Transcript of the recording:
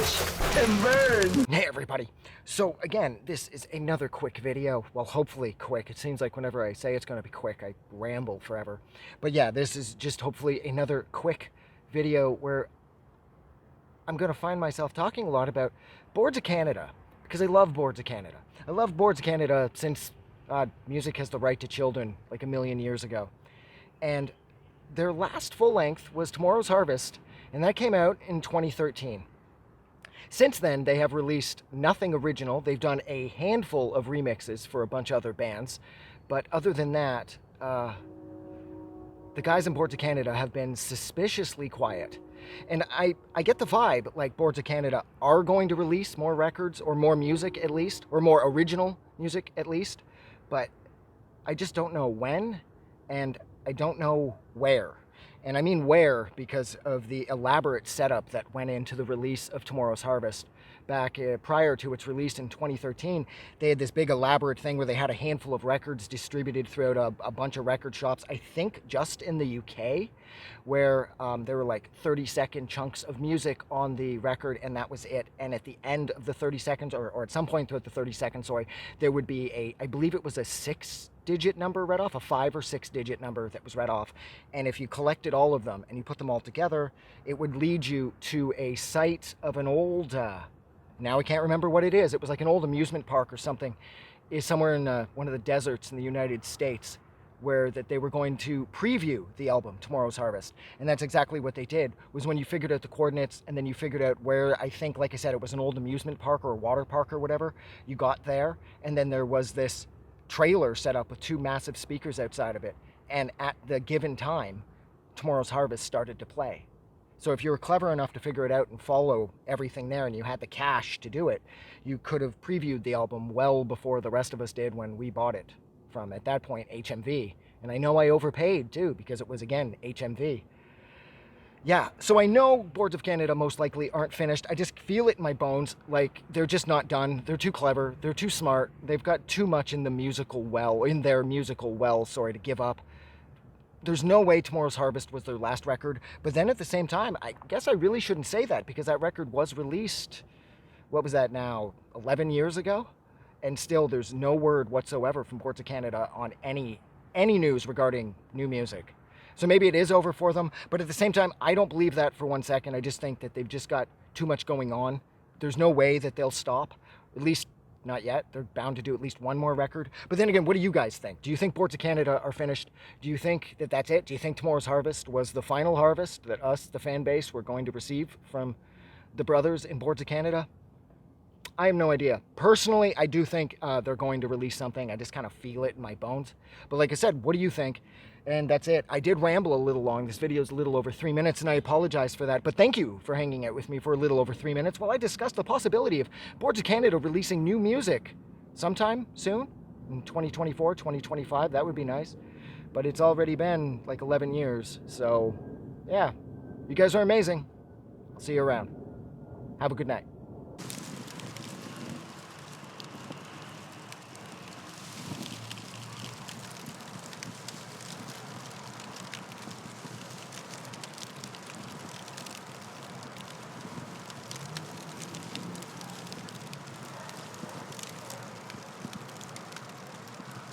Watch and burn. Hey everybody. So again, this is another quick video. Well, hopefully quick. It seems like whenever I say it's going to be quick, I ramble forever. But yeah, this is just hopefully another quick video where I'm going to find myself talking a lot about Boards of Canada, because I love Boards of Canada. I love Boards of Canada since Music Has the Right to Children like a million years ago. And their last full length was Tomorrow's Harvest, and that came out in 2013. Since then, they have released nothing original. They've done a handful of remixes for a bunch of other bands. But other than that, the guys in Boards of Canada have been suspiciously quiet. And I get the vibe, like Boards of Canada are going to release more records, or more music at least, or more original music at least. But I just don't know when, and I don't know where. And I mean where because of the elaborate setup that went into the release of Tomorrow's Harvest. Back prior to its release in 2013, they had this big elaborate thing where they had a handful of records distributed throughout a bunch of record shops, I think just in the UK, where there were like 30-second chunks of music on the record, and that was it. And at the end of the 30 seconds, or at some point throughout the 30 seconds, sorry, there would be I believe it was a 6-digit number read off, a 5 or 6-digit number that was read off. And if you collected all of them and you put them all together, it would lead you to a site of an old, now I can't remember what it is. It was like an old amusement park or something, is somewhere in one of the deserts in the United States, where that they were going to preview the album Tomorrow's Harvest. And that's exactly what they did, was when you figured out the coordinates and then you figured out where, I think, like I said, it was an old amusement park or a water park or whatever, you got there, and then there was this trailer set up with 2 massive speakers outside of it, and at the given time Tomorrow's Harvest started to play. So if you were clever enough to figure it out and follow everything there, and you had the cash to do it, you could have previewed the album well before the rest of us did when we bought it from, at that point, HMV. And I know I overpaid too, because it was, again, HMV. Yeah, so I know Boards of Canada most likely aren't finished. I just feel it in my bones, like they're just not done. They're too clever, they're too smart, they've got too much in their musical well, to give up. There's no way Tomorrow's Harvest was their last record, but then at the same time, I guess I really shouldn't say that, because that record was released, what was that now, 11 years ago? And still there's no word whatsoever from Boards of Canada on any news regarding new music. So maybe it is over for them, but at the same time, I don't believe that for one second. I just think that they've just got too much going on. There's no way that they'll stop, at least not yet. They're bound to do at least one more record. But then again, what do you guys think? Do you think Boards of Canada are finished? Do you think that that's it? Do you think Tomorrow's Harvest was the final harvest that us, the fan base, were going to receive from the brothers in Boards of Canada? I have no idea. Personally, I do think they're going to release something. I just kind of feel it in my bones. But like I said, what do you think? And that's it. I did ramble a little long. This video is a little over 3 minutes, and I apologize for that. But thank you for hanging out with me for a little over 3 minutes while I discussed the possibility of Boards of Canada releasing new music sometime soon, in 2024, 2025. That would be nice. But it's already been like 11 years. So, yeah. You guys are amazing. I'll see you around. Have a good night.